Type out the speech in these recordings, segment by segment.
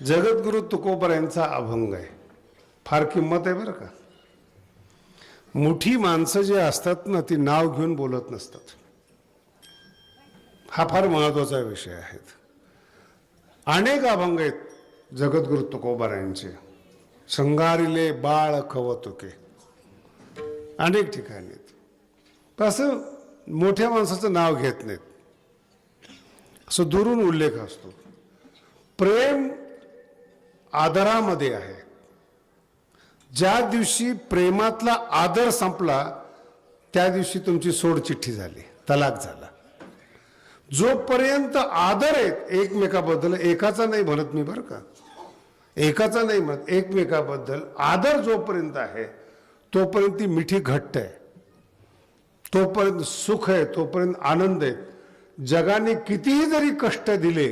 जगद्गुरु तुकोबरायांचा अभंग आहे. फार किंमत आहे बरं का. मोठी माणसं जे असतात ना ती नाव घेऊन बोलत नसतात. हा फार महत्त्वाचा विषय आहे. अनेक अभंग आहेत जगद्गुरु तुकोबरायांचे. शृंगारिले बाळ खवतुके अनेक ठिकाणी आहेत. पण असं मोठ्या माणसाचं नाव घेत नाहीत. असं दुरून उल्लेख असतो. प्रेम आदरामध्ये आहे. ज्या दिवशी प्रेमातला आदर संपला त्या दिवशी तुमची सोडचिठ्ठी झाली, तलाक झाला. जोपर्यंत आदर आहेत एकमेकाबद्दल, एकाचा नाही म्हणत मी बरं का, एकाचा नाही म्हणत, एकमेकाबद्दल आदर जोपर्यंत आहे तोपर्यंत ती मिठी घट्ट आहे, तोपर्यंत सुख आहे, तोपर्यंत आनंद आहे. जगाने कितीही जरी कष्ट दिले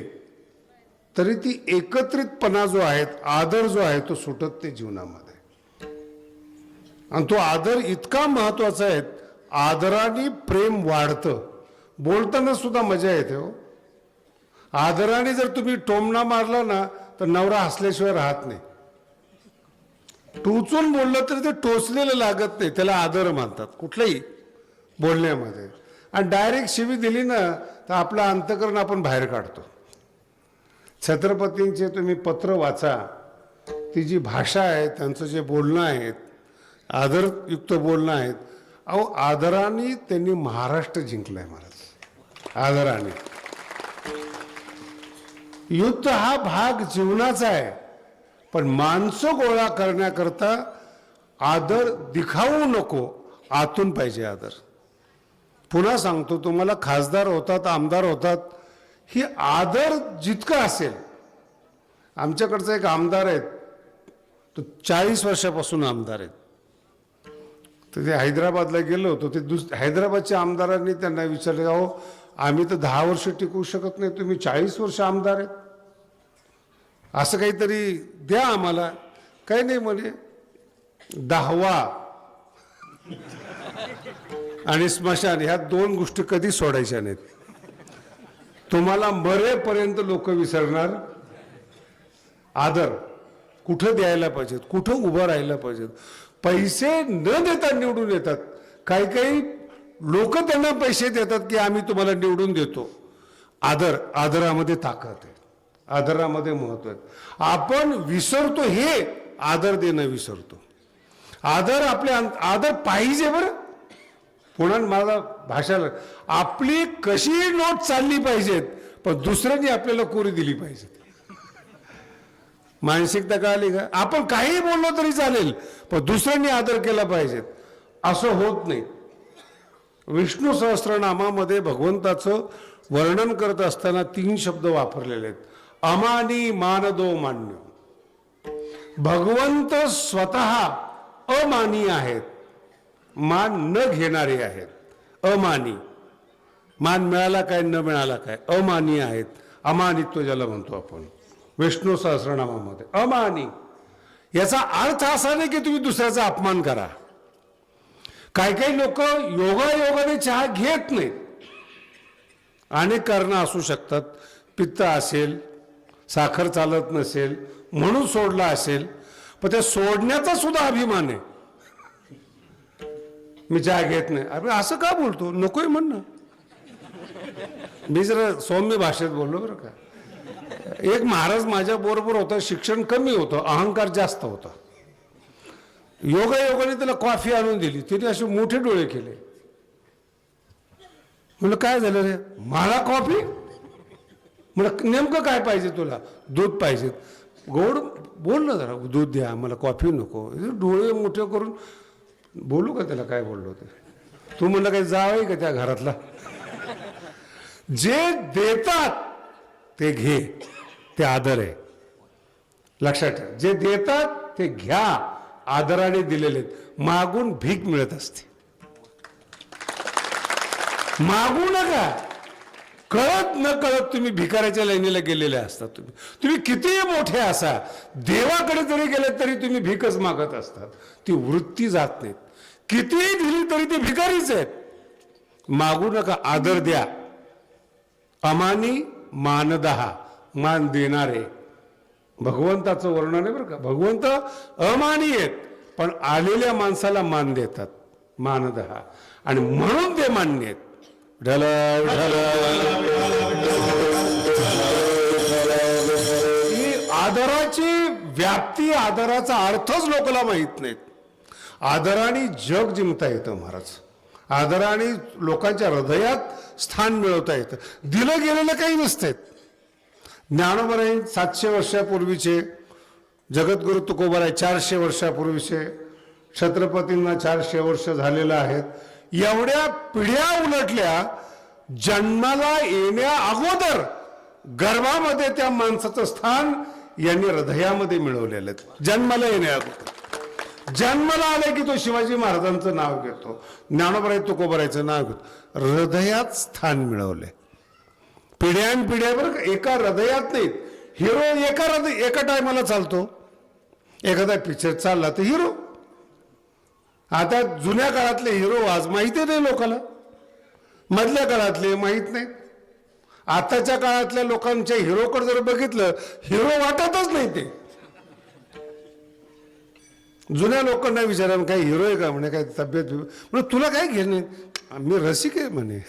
तरी ती एकत्रितपणा जो आहे, आदर जो आहे तो सुटत ते जीवनामध्ये. आणि तो आदर इतका महत्वाचा आहे. आदराने प्रेम वाढतं. बोलताना सुद्धा मजा येते हो. आदराने जर तुम्ही टोमणा मारला ना तर नवरा हसल्याशिवाय राहत नाही. टोचून बोललं तर ते टोचलेलं लागत नाही, त्याला आदर मानतात कुठल्याही बोलण्यामध्ये. आणि डायरेक्ट शिवी दिली ना तर आपलं अंतकरण आपण बाहेर काढतो. छत्रपतींचे तुम्ही पत्र वाचा, ती जी भाषा आहे, त्यांचं जे बोलणं आहे, आदरयुक्त बोलणं आहेत. अहो आदराने त्यांनी महाराष्ट्र जिंकलाय महाराज. आदराने. युद्ध हा भाग जीवनाचा आहे, पण माणसं गोळा करण्याकरता आदर दिखावू नको, आतून पाहिजे आदर. पुन्हा सांगतो तुम्हाला, खासदार होतात, आमदार होतात, ही आदर जितका असेल. आमच्याकडचा एक आमदार आहेत, तो 40 वर्षापासून आमदार आहेत. तर ते हैदराबादला गेलो होतो. ते हैदराबादच्या आमदारांनी त्यांना विचारले, अहो आम्ही तर 10 वर्ष टिकू शकत नाही, तुम्ही 40 वर्ष आमदार आहेत, असं काहीतरी द्या आम्हाला. काही नाही म्हणे, 10वा आणि स्मशान ह्या 2 गोष्टी कधी सोडायच्या नाहीत. तुम्हाला मरेपर्यंत लोक विसरणार. आदर कुठं द्यायला पाहिजेत, कुठं उभं राहायला पाहिजेत. पैसे न देता निवडून येतात. काही काही लोक त्यांना पैसे देतात की आम्ही तुम्हाला निवडून देतो. आदरामध्ये ताकद आहे, आदरामध्ये महत्व आहे. आपण विसरतो, हे आदर देणं विसरतो. आदर पाहिजे बरं. पुन्हा मला भाषाला आपली कशी नोट चालली पाहिजेत, पण दुसऱ्यांनी आपल्याला कोरी दिली पाहिजे. मानसिकता कळाली का? आपण काही बोललो तरी चालेल, पण दुसऱ्यांनी आदर केला पाहिजेत. असं होत नाही. विष्णू सहस्त्रनामामध्ये भगवंताचं वर्णन करत असताना 3 शब्द वापरलेले आहेत. अमानी मानदो मान्य. भगवंत स्वतः अमानी आहेत, मान न घेणारे आहेत. अमानी. मान मिळाला काय न मिळाला काय, अमानी आहेत. अमानित्व ज्याला म्हणतो आपण विष्णू सहस्रनामामध्ये. अमानी याचा अर्थ असा नाही की तुम्ही दुसऱ्याचा अपमान करा. काही काही लोक योगायोगाने चहा घेत नाहीत. अनेक कारणं असू शकतात. पित्त असेल, साखर चालत नसेल म्हणून सोडला असेल, पण त्या सोडण्याचा सुद्धा अभिमान आहे. मी चहा घेत नाही. अरे असं का बोलतो, नकोय म्हण ना. मी जरा सौम्य भाषेत बोललो बरं का. एक महाराज माझ्या बरोबर होता, शिक्षण कमी होतं, अहंकार जास्त होता. योगायोगाने त्याला कॉफी आणून दिली, तिने असे मोठे डोळे केले. म्हणलं काय झालं रे? मला कॉफी? म्हणलं नेमकं काय पाहिजे तुला? दूध पाहिजे. गोड बोल ना जरा, दूध द्या, मला कॉफी नको. डोळे मोठे करून बोलू का त्याला काय बोललो ते? तू म्हणलं काय जावं का त्या घरातला? जे देतात ते घे, ते आदर आहे. लक्षात ठेवा, जे देतात ते घ्या, आदराने दिलेले. मागून भीक मिळत असते. मागू नका. कळत न कळत तुम्ही भिकाऱ्याच्या लाईनीला गेलेले असतात. तुम्ही कितीही मोठे असा, देवाकडे जरी गेले तरी तुम्ही भीकच मागत असतात. ती वृत्ती जात नाहीत. कितीही दिली तरी ते भिकारीच आहेत. मागू नका, आदर द्या. अमानी मानदहा, मान देणारे. भगवंताचं वर्णन आहे बरं का. भगवंत अमानी आहेत, पण आलेल्या माणसाला मान देतात, मानदहा, आणि म्हणून ते मान्य आहेत. ही आदराची व्याप्ती, आदराचा अर्थच लोकांना माहित नाहीत. आदराने जग जिंकता येतं महाराज, आदराने लोकांच्या हृदयात स्थान मिळवता येतं. दिलं गेलेलं काही नसतंय. ज्ञानोबराय 700 वर्षापूर्वीचे, जगद्गुरु तुकोबाराय 400 वर्षापूर्वीचे, छत्रपतींना 400 वर्ष झालेलं आहेत. एवढ्या पिढ्या उलटल्या, जन्माला येण्या अगोदर गर्भामध्ये त्या माणसाचं स्थान यांनी हृदयामध्ये मिळवलेलं आहे. जन्माला येण्या अगोदर, जन्माला आले की तो शिवाजी महाराजांचं नाव घेतो, ज्ञानोबराय तुकोबारायचं नाव घेतो. हृदयात स्थान मिळवले पिढ्यानपिढ्या बरं का. एका हृदयात नाहीत. हिरो एका टायमाला चालतो. एखादा पिक्चर चालला तर हिरो. आता जुन्या काळातले हिरो आज माहिती नाही लोकांना, मधल्या काळातले माहित नाही. आताच्या काळातल्या लोकांच्या हिरोकडे जर बघितलं, हिरो वाटतच नाही ते. जुन्या लोकांना विचारा काय हिरो आहे का, म्हणे काय तब्येत म्हणजे तुला काय घेणे, मी रसिक आहे म्हणे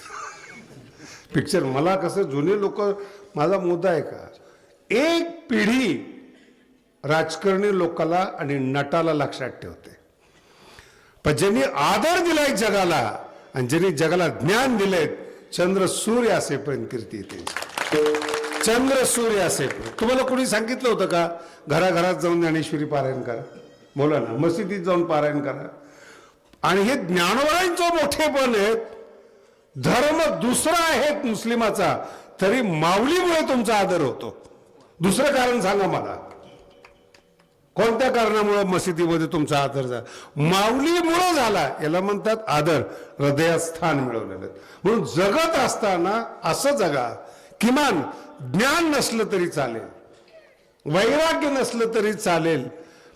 पिक्चर. मला कसं जुने लोक, माझा मुद्दा आहे का, एक पिढी राजकारणी लोकाला आणि नटाला लक्षात ठेवते, पण ज्यांनी आदर दिलाय जगाला आणि ज्यांनी जगाला ज्ञान दिलंय, चंद्र सूर्य असेपर्यंत कीर्ती येते. चंद्र सूर्य असेपर्यंत. तुम्हाला कोणी सांगितलं होतं का घराघरात जाऊन ज्ञानेश्वरी पारायण करा? बोला ना. मशिदीत जाऊन पारायण करा. आणि हे ज्ञानोबरायांचं मोठेपण आहेत. धर्म दुसरा आहे मुस्लिमाचा, तरी माऊलीमुळे तुमचा आदर होतो. दुसरं कारण सांगा मला, कोणत्या कारणामुळे मशिदीमध्ये तुमचा आदर झाला? माऊलीमुळे झाला. याला म्हणतात आदर, हृदयात स्थान मिळवलेलं. म्हणून जगत असताना असं जगा, किमान ज्ञान नसलं तरी चालेल, वैराग्य नसलं तरी चालेल,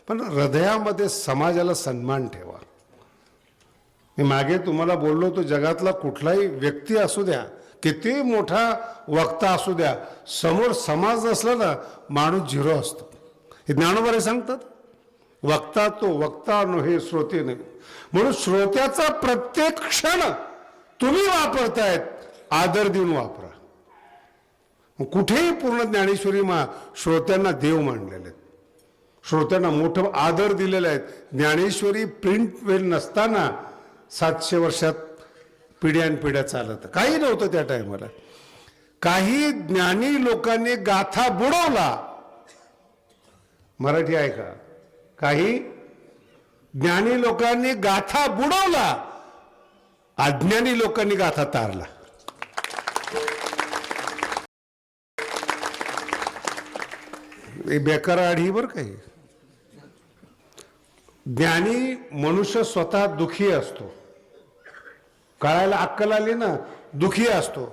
पण हृदयामध्ये समाजाला सन्मान ठेवा. मी मागे तुम्हाला बोललो होतो, जगातला कुठलाही व्यक्ती असू द्या, किती मोठा वक्ता असू द्या, समोर समाज नसला ना माणूस झिरो असतो. हे ज्ञानोबराय सांगतात. वक्ता तो वक्ता नव्हे, श्रोते नव्हे. म्हणून श्रोत्याचा प्रत्येक क्षण तुम्ही वापरतायत, आदर देऊन वापरा. कुठेही पूर्ण ज्ञानेश्वरी श्रोत्यांना देव मानलेले आहेत, श्रोत्यांना मोठं आदर दिलेले आहेत. ज्ञानेश्वरी प्रिंट वेल नसताना 700 वर्षात पिढ्यानपिढ्या चालत, काही नव्हतं त्या टायमाला. काही ज्ञानी लोकांनी गाथा बुडवला. मराठी आहे का? काही ज्ञानी लोकांनी गाथा बुडवला, अज्ञानी लोकांनी गाथा तारला. बेकार आढी बर काही. ज्ञानी मनुष्य स्वतः दुखी असतो, कळायला अक्कल आली ना, दुखी असतो,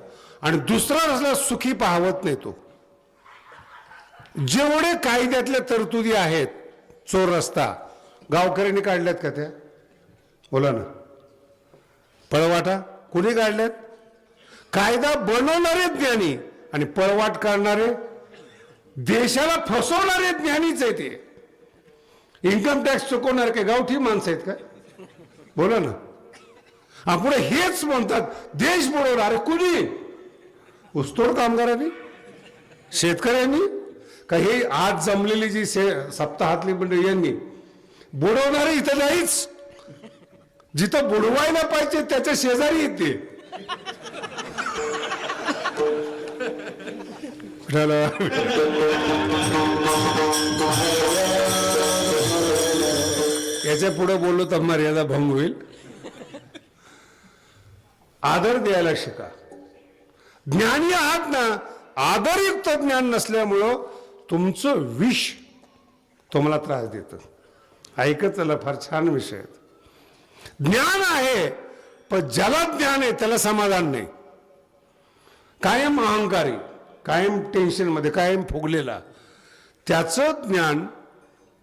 आणि दुसरा असला सुखी पाहवत नाही तो. जेवढे कायद्यातल्या तरतुदी आहेत, चोर रस्ता गावकऱ्यांनी काढल्यात का त्या? बोला ना. पळवाटा कुणी काढल्यात? कायदा बनवणारे ज्ञानी आणि पळवाट काढणारे, देशाला फसवणारे ज्ञानीच आहे ते. इन्कम टॅक्स चुकवणारे काय गावठी माणसं आहेत का? बोला ना. आपण हेच म्हणतात देश बुडवणारे कुणी? ऊसतोड कामगारांनी, शेतकऱ्यांनी, का हे आज जमलेली जी सप्ताहातली मंडळी यांनी? बुडवणारे इथं नाहीच, जिथं बुडवायला पाहिजे त्याच्या शेजारी येते. याच्या पुढे बोललो तर मर्यादा भंग होईल. आदर द्यायला शिका. ज्ञानी आहात ना, आदरयुक्त ज्ञान नसल्यामुळं तुमचं विष तुम्हाला त्रास देतं. ऐकत चला, फार छान विषय आहे. ज्ञान आहे, पण ज्याला ज्ञान आहे त्याला समाधान नाही. कायम अहंकारी, कायम टेन्शनमध्ये, कायम फुगलेला. त्याचं ज्ञान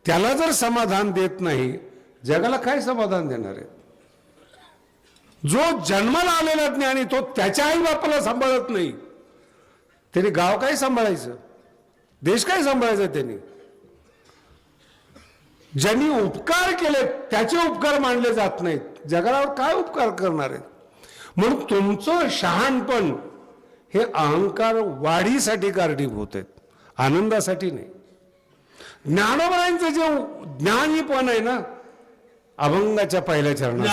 त्याला जर समाधान देत नाही, जगाला काय समाधान देणार आहे? जो जन्माला आलेला ज्ञानी तो त्याच्या आई बापाला सांभाळत नाही, त्याने गाव काय सांभाळायचं? देश काय सांभाळायचं त्यांनी? ज्यांनी उपकार केले त्याचे उपकार मानले जात नाहीत, जगावर काय उपकार करणार आहेत? म्हणून तुमचं शहाणपण हे अहंकार वाढीसाठी कारणीभूत आहेत, आनंदासाठी नाही. ज्ञानोबांचं जे ज्ञानीपण आहे ना, अभंगाच्या पहिल्या चरणात,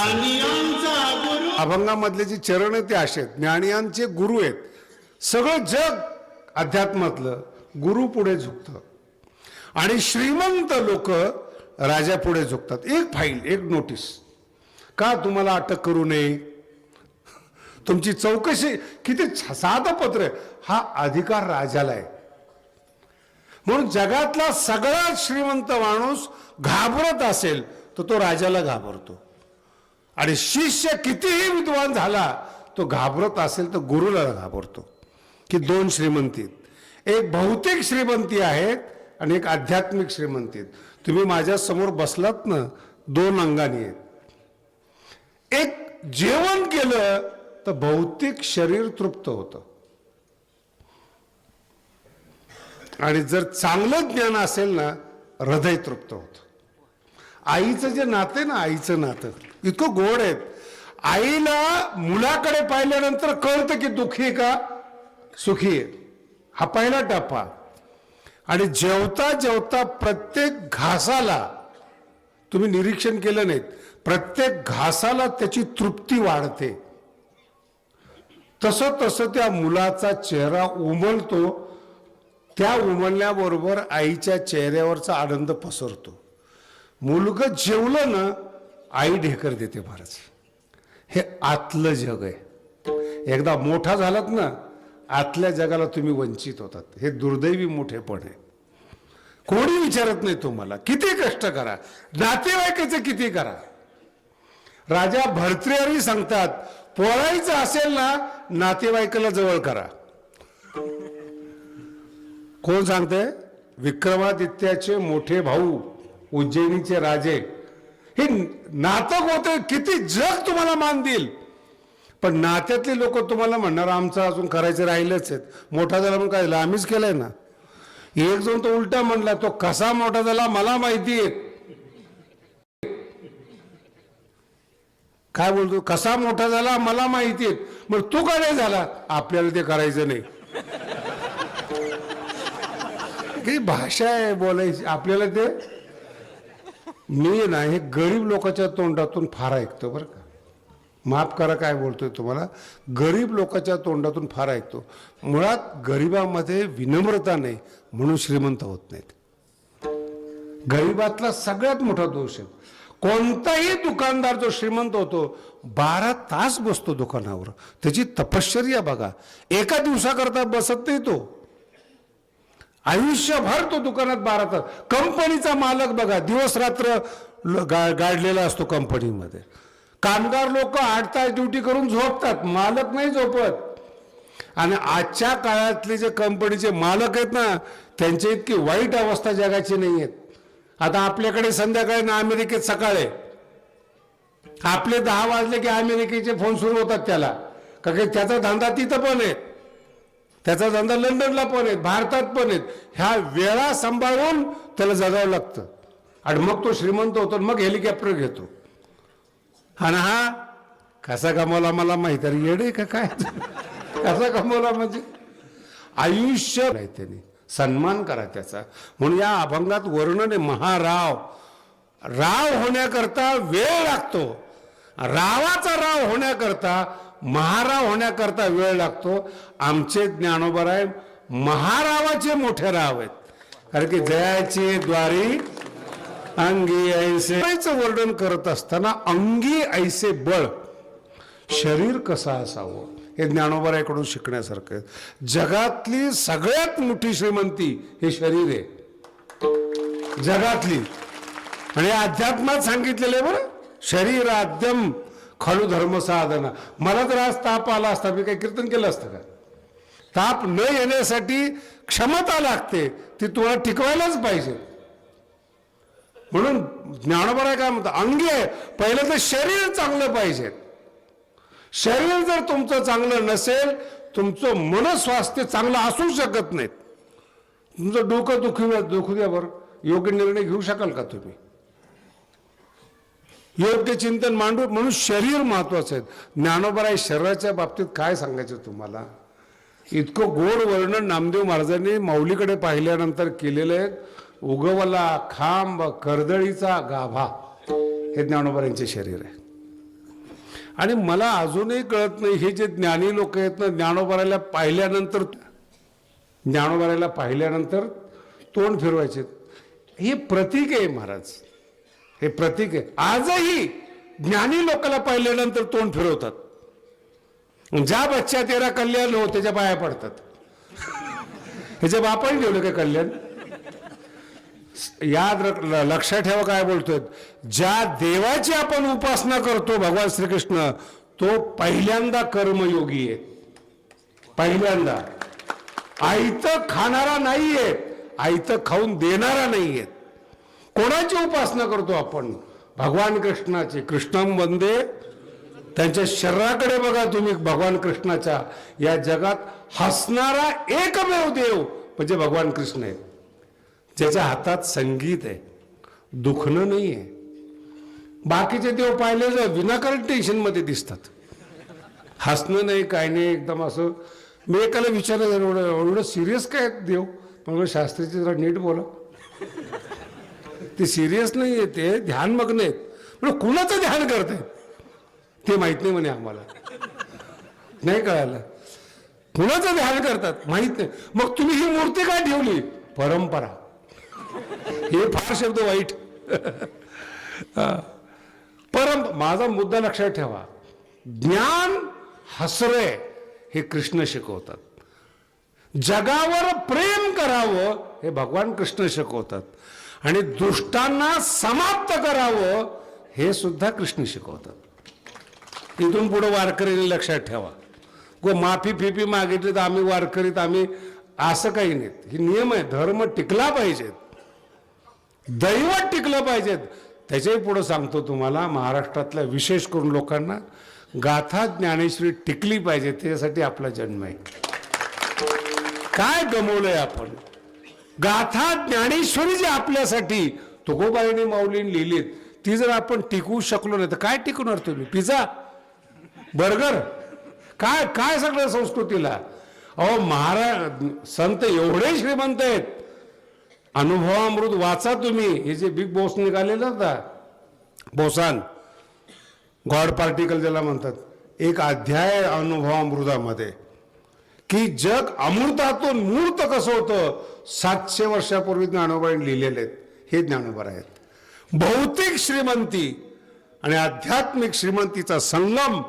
अभंगामधले जे चरण आहेत ते असे आहेत, ज्ञानियांचे गुरु आहेत. सगळं जग अध्यात्मातलं गुरु पुढे झुकतं आणि श्रीमंत लोक राजा पुढे झुकतात. एक फाईल, एक नोटीस, का तुम्हाला अटक करू नये, तुमची चौकशी, किती साधं पत्र आहे, हा अधिकार राजाला आहे. म्हणून जगातला सगळ्यात श्रीमंत माणूस घाबरत असेल तर तो राजाला घाबरतो, आणि शिष्य कितीही विद्वान झाला तो घाबरत असेल तर गुरुला घाबरतो. की दोन श्रीमंती, एक भौतिक श्रीमंती आहेत आणि एक आध्यात्मिक श्रीमंती आहेत. तुम्ही माझ्या समोर बसलात ना, दोन अंगाने आहेत. एक जेवण केलं तर भौतिक शरीर तृप्त होतं, आणि जर चांगलं ज्ञान असेल ना, हृदय तृप्त होतं. आईचं जे नातं ना, आईचं नातं इतकं गोड आहे. आईला मुलाकडे पाहिल्यानंतर कळतं की दुःखी का सुखी आहे, हा पहिला टप्पा. आणि जेवता जेवता प्रत्येक घासाला, तुम्ही निरीक्षण केलं नाहीत, प्रत्येक घासाला त्याची तृप्ती वाढते. तसं तसं त्या मुलाचा चेहरा उमलतो, त्या उमलण्याबरोबर आईच्या चेहऱ्यावरचा आनंद पसरतो. मुलगं जेवलं ना, आई ढेकर देते महाराज. हे आतलं जग आहे. एकदा मोठा झालात ना, आतल्या जगाला तुम्ही वंचित होतात. हे दुर्दैवी मोठेपण आहे. कोणी विचारत नाही तुम्हाला, किती कष्ट करा, नातेवाईकाचे किती करा. राजा भर्तृहरी सांगतात, पोळायचं असेल ना, नातेवाईकाला जवळ करा. कोण सांगते? विक्रमादित्याचे मोठे भाऊ, उज्जैनीचे राजे. हे नातक होते, किती जग तुम्हाला मान देईल, पण नात्यातले लोक तुम्हाला म्हणणार आमचं अजून करायचं राहिलंच आहेत. मोठा झाला म्हणून काय, आम्हीच केलंय ना. एक जण तो उलटा म्हणला, तो कसा मोठा झाला मला माहिती आहे. काय बोलतो? कसा मोठा झाला मला माहिती आहे. मग तू का नाही झाला? आपल्याला ते करायचं नाही. काही भाषा आहे बोलायची आपल्याला. ते मी ना, हे गरीब लोकांच्या तोंडातून फार ऐकतो बरं का. माफ करा काय बोलतोय तुम्हाला, गरीब लोकांच्या तोंडातून फार ऐकतो. मुळात गरिबामध्ये विनम्रता नाही म्हणून श्रीमंत होत नाहीत. गरिबातला सगळ्यात मोठा दोष आहे. कोणताही दुकानदार जो श्रीमंत होतो 12 तास बसतो दुकानावर, त्याची तपश्चर्या बघा. एका दिवसाकरता बसत नाही तो, आयुष्यभर तो दुकानात 12 तास. कंपनीचा मालक बघा, दिवस रात्र गाडलेला असतो कंपनीमध्ये. कामगार लोक 8 तास ड्युटी करून झोपतात, मालक नाही झोपत. आणि आजच्या काळातले जे कंपनीचे मालक आहेत ना, त्यांची इतकी वाईट अवस्था जगाची नाही आहेत. आता आपल्याकडे संध्याकाळी ना अमेरिकेत सकाळी, आपले 10 वाजले की अमेरिकेचे फोन सुरू होतात त्याला, कारण त्याचा धंदा तिथं पण आहे, त्याचा धंदा लंडनला पण आहे, भारतात पण आहेत. ह्या वेळा सांभाळून त्याला जगावं लागतं. आणि मग तो श्रीमंत होतो, मग हेलिकॉप्टर घेतो. आणि हा कसा कमवला मला माहिती आहे. येडे का काय? कसा कमवला म्हणजे आयुष्य नाही. त्याने सन्मान करा त्याचा. म्हणून या अभंगात वर्णन आहे, महाराव. राव होण्याकरता वेळ लागतो, रावाचा राव होण्याकरता, महाराव होण्याकरता वेळ लागतो. आमचे ज्ञानोबराय महारावाचे मोठे राव आहेत. कारण की जयाचे द्वारी अंगी ऐसे वर्णन करत असताना अंगी ऐसे बळ, शरीर कसं असावं हे ज्ञानोबरायकडून शिकण्यासारखं आहे. जगातली सगळ्यात मोठी श्रीमंती हे शरीर आहे जगातली. आणि अध्यात्मात सांगितलेलं आहे बरं, शरीराद्यम खलु धर्म साधना. मला जर आज ताप आला असता, मी काही कीर्तन केलं असतं का? ताप न येण्यासाठी क्षमता लागते, ती तुम्हाला टिकवायलाच पाहिजे. म्हणून ज्ञानोबराय काय म्हणतात, अंगी आहे. पहिलं तर शरीर चांगलं पाहिजे. शरीर जर तुमचं चांगलं नसेल, तुमचं मनस्वास्थ्य चांगलं असू शकत नाहीत. तुमचं डोकं दुखू द्या बरं, योग्य निर्णय घेऊ शकाल का तुम्ही? योग्य चिंतन मांडू म्हणून शरीर महत्वाचं आहे. ज्ञानोबा शरीराच्या बाबतीत काय सांगायचं तुम्हाला, इतकं गोड वर्णन नामदेव महाराजांनी माऊलीकडे पाहिल्यानंतर केलेलं आहे. उगवला खांब कर्दळीचा गाभा हे ज्ञानोबांचे शरीर आहे. आणि मला अजूनही कळत नाही, हे जे ज्ञानी लोक आहेत ना, ज्ञानोबाला पाहिल्यानंतर तोंड फिरवायचे, हे प्रतीक आहे महाराज, हे प्रतीक आहे. आजही ज्ञानी लोकांना पाहिल्यानंतर तोंड फिरवतात. ज्या बच्चा तेरा कल्याण हो त्याच्या पाया पडतात. ह्याच्या बापाने ठेवलं काय कल्याण? लक्षात ठेवा काय बोलतोय. ज्या देवाची आपण उपासना करतो भगवान श्रीकृष्ण, तो पहिल्यांदा कर्मयोगी आहे. पहिल्यांदा आयतं खाणारा नाहीये, आयतं खाऊन देणारा नाहीये. कोणाची उपासना करतो आपण? भगवान कृष्णाची. कृष्णम वंदे, त्यांच्या शरीराकडे बघा तुम्ही. भगवान कृष्णाच्या या जगात हसणारा एकमेव देव म्हणजे भगवान कृष्ण आहे, ज्याच्या हातात संगीत आहे, दुखणं नाही आहे. बाकीचे देव पाहिले जर विनाकारण टेन्शन मध्ये दिसतात, हसणं नाही, काय नाही, एकदम असं. मी एकाला विचारलं, एवढं सिरियस काय देव? मग शास्त्रीचे जरा नीट बोला, ते सिरियस नाही आहे, ते ध्यानमग्न आहेत. म्हणजे कुणाचं ध्यान करतायत ते माहित नाही म्हणे आम्हाला, नाही कळालं. कुणाचं ध्यान करतात माहित नाही. मग तुम्ही ही मूर्ती काय ठेवली? परंपरा. हे फार शब्द वाईट. माझा मुद्दा लक्षात ठेवा. ज्ञान हसरे हे कृष्ण शिकवतात. जगावर प्रेम करावं हे भगवान कृष्ण शिकवतात. आणि दुष्टांना समाप्त करावं हे सुद्धा कृष्ण शिकवतात. इथून पुढे वारकरीने लक्षात ठेवा. माफी फिफी मागितली तर आम्ही वारकरीत आम्ही, असं काही नाही. हे नियम आहे. धर्म टिकला पाहिजेत, दैवत टिकलं पाहिजेत. त्याच्याही पुढे सांगतो तुम्हाला, महाराष्ट्रातल्या विशेष करून लोकांना गाथा ज्ञानेश्वरी टिकली पाहिजे. त्याच्यासाठी आपला जन्म आहे. काय गमवलंय आपण? गाथा ज्ञानेश्वरी जी आपल्यासाठी तुकोबाईने माऊलीने लिहिलीत, ती जर आपण टिकवू शकलो नाही तर काय टिकवणार तुम्ही? पिझ्झा, बर्गर, काय काय सगळं संस्कृतीला? अहो महाराज संत एवढे श्रीमंत आहेत. अनुभवामृत वाचा तुम्ही. हे जे बिग बॉस निघालेलं होता, बोसान गॉड पार्टिकल ज्याला म्हणतात, एक अध्याय अनुभवामृतामध्ये की जग अमृतातून मूर्त कसं होतं 700 वर्षापूर्वी ज्ञानोबाईंनी लिहिलेले आहेत. हे ज्ञानोबा आहेत. भौतिक श्रीमंती आणि आध्यात्मिक श्रीमंतीचा संगम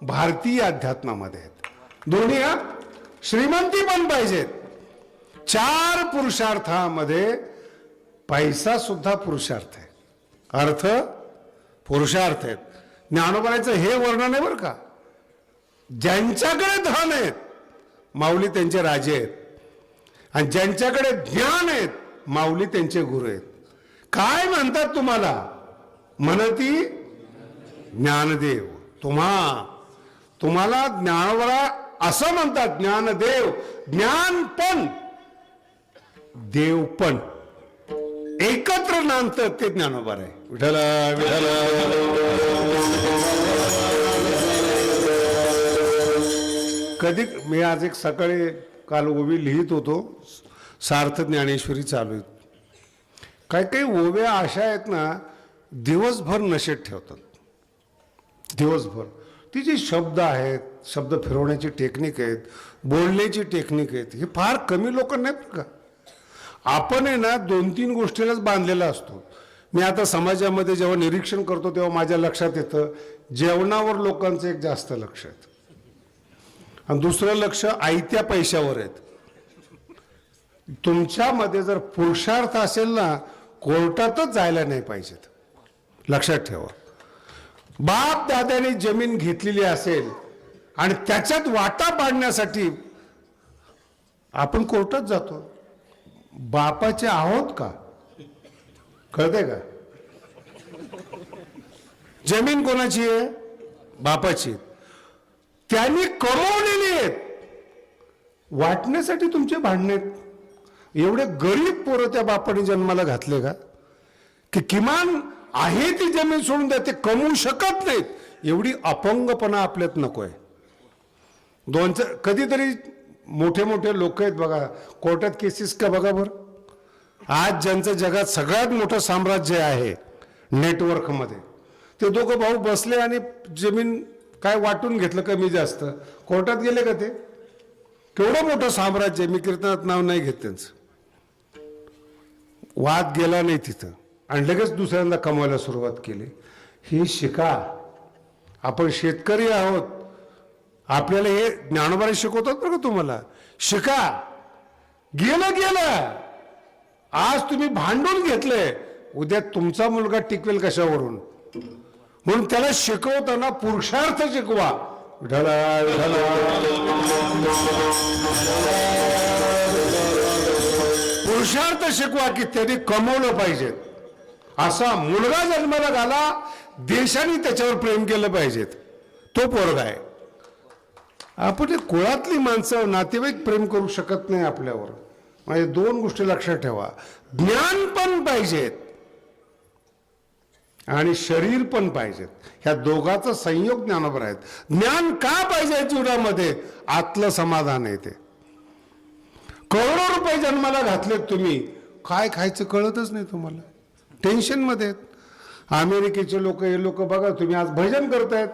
भारतीय अध्यात्मामध्ये आहेत. दोन्ही श्रीमंती पण पाहिजेत. 4 पुरुषार्थामध्ये पैसा सुद्धा पुरुषार्थ आहे, अर्थ पुरुषार्थ आहेत. ज्ञानोबाचं हे वर्णन आहे बरं का. ज्यांच्याकडे धन आहेत माऊली त्यांचे राजे आहेत, आणि ज्यांच्याकडे ज्ञान आहेत माऊली त्यांचे गुरु आहेत. काय म्हणतात तुम्हाला? म्हणती ज्ञानदेव. तुम्हाला ज्ञानोबा असं म्हणतात, ज्ञानदेव. ज्ञान पण देव पण एकत्र नांदतात, ते ज्ञानोबा आहे. विठ्ठल विठ्ठल. कधी मी आज एक सकाळी काल ओवी लिहित होतो, सार्थ ज्ञानेश्वरी चालू आहेत. काही काही ओव्या अशा आहेत ना, दिवसभर नशेत ठेवतात. दिवसभर ती जी शब्द आहेत, शब्द फिरवण्याची टेक्निक आहेत, बोलण्याची टेक्निक आहेत, हे फार कमी लोकांना आहेत का. आपण आहे ना 2-3 गोष्टीलाच बांधलेला असतो. मी आता समाजामध्ये जेव्हा निरीक्षण करतो तेव्हा माझ्या लक्षात येतं, जेवणावर लोकांचं एक जास्त लक्ष आहे आणि दुसरं लक्ष आयत्या पैशावर आहेत. तुमच्यामध्ये जर पुरुषार्थ असेल ना, कोर्टातच जायला नाही पाहिजेत. लक्षात ठेवा. बाप दादाने जमीन घेतलेली असेल आणि त्याच्यात वाटा पाडण्यासाठी आपण कोर्टात जातो. बापाचे आहोत का? कळते का? जमीन कोणाची आहे? बापाची. त्यांनी कमवलेली आहेत, वाटण्यासाठी तुमचे भांडणे. एवढे गरीब पोरं त्या बापाने जन्माला घातले का की किमान आहे ती जमीन सोडून द्या, ते कमवू शकत नाहीत एवढी अपंगपणा आपल्यात नकोय. कधीतरी मोठे मोठे लोक आहेत बघा, कोर्टात केसेस का बघा बरं. आज ज्यांचं जगात सगळ्यात मोठं साम्राज्य आहे नेटवर्कमध्ये, ते दोघं भाऊ बसले आणि जमीन काय वाटून घेतलं कमी जास्त, कोर्टात गेले का ते? केवढं मोठं साम्राज्य, मी कीर्तनात नाव नाही घेत त्यांचं. वाद गेला नाही तिथं आणि लगेच दुसऱ्यांदा कमवायला सुरुवात केली. ही शिका. आपण शेतकरी आहोत, आपल्याला हे ज्ञानोबाई शिकवतात बरं का तुम्हाला. शिका. गेलं आज तुम्ही भांडून घेतलंय, उद्या तुमचा मुलगा टिकवेल कशावरून? म्हणून त्याला शिकवताना पुरुषार्थ शिकवा. पुरुषार्थ शिकवा की त्यांनी कमवलं पाहिजे. असा मुलगा जन्माला घाला, देशाने त्याच्यावर प्रेम केलं पाहिजेत. तो पोरगा आहे. आपण कुळातली माणसं, नातेवाईक प्रेम करू शकत नाही आपल्यावर. म्हणजे दोन गोष्टी लक्षात ठेवा, ज्ञान पण पाहिजेत आणि शरीर पण पाहिजेत. ह्या दोघांचा संयोग ज्ञानावर आहेत. ज्ञान का पाहिजे जीवनामध्ये? आतलं समाधान आहे. ते करोडो रुपये जन्माला घातलेत तुम्ही, काय खायचं कळतच नाही तुम्हाला, टेन्शन मध्ये आहेत. अमेरिकेचे लोक, हे लोक बघा, तुम्ही आज भजन करतायत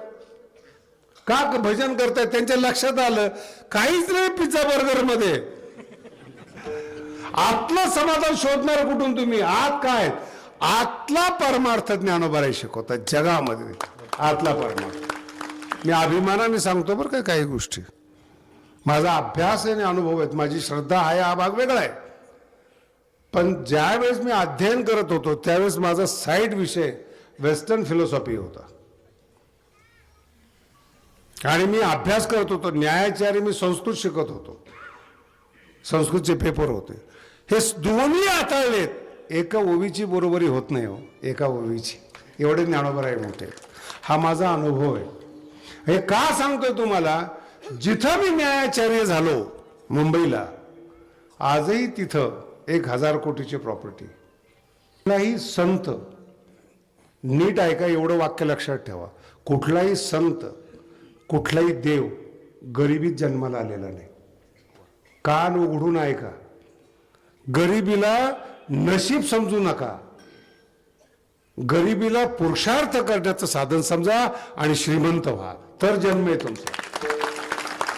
का? भजन करतायत, त्यांच्या लक्षात आलं काहीच नाही पिझ्झा बर्गर मध्ये. आतलं समाधान शोधणार कुठून तुम्ही? आत काय? आतला परमार्थ ज्ञानोबाई शिकवतात जगामध्ये. आतला परमार्थ मी अभिमानाने सांगतो बरं का. काही गोष्टी माझा अभ्यास आहे आणि अनुभव आहेत, माझी श्रद्धा आहे, हा भाग वेगळा आहे. पण ज्यावेळेस मी अध्ययन करत होतो त्यावेळेस माझा साईड विषय वेस्टर्न फिलॉसॉफी होता आणि मी अभ्यास करत होतो. न्यायाचार्य मी संस्कृत शिकत होतो, संस्कृतचे पेपर होते. हे दोन्ही हाताळलेत. एका ओवीची बरोबरी होत नाही हो, एका ओवीची. एवढे ज्ञानोबा मोठे. हा माझा अनुभव आहे. हे का सांगतोय तुम्हाला? जिथं मी न्यायाचार्य झालो मुंबईला, आजही तिथं 1000 कोटीची प्रॉपर्टी. कुठलाही संत, नीट ऐका, एवढं वाक्य लक्षात ठेवा, कुठलाही संत, कुठलाही देव गरिबीत जन्माला आलेला नाही. कान उघडून ऐका. गरिबीला नशीब समजू नका, गरिबीला पुरुषार्थ करण्याचं साधन समजा आणि श्रीमंत व्हा, तर जन्म आहे तुमचा.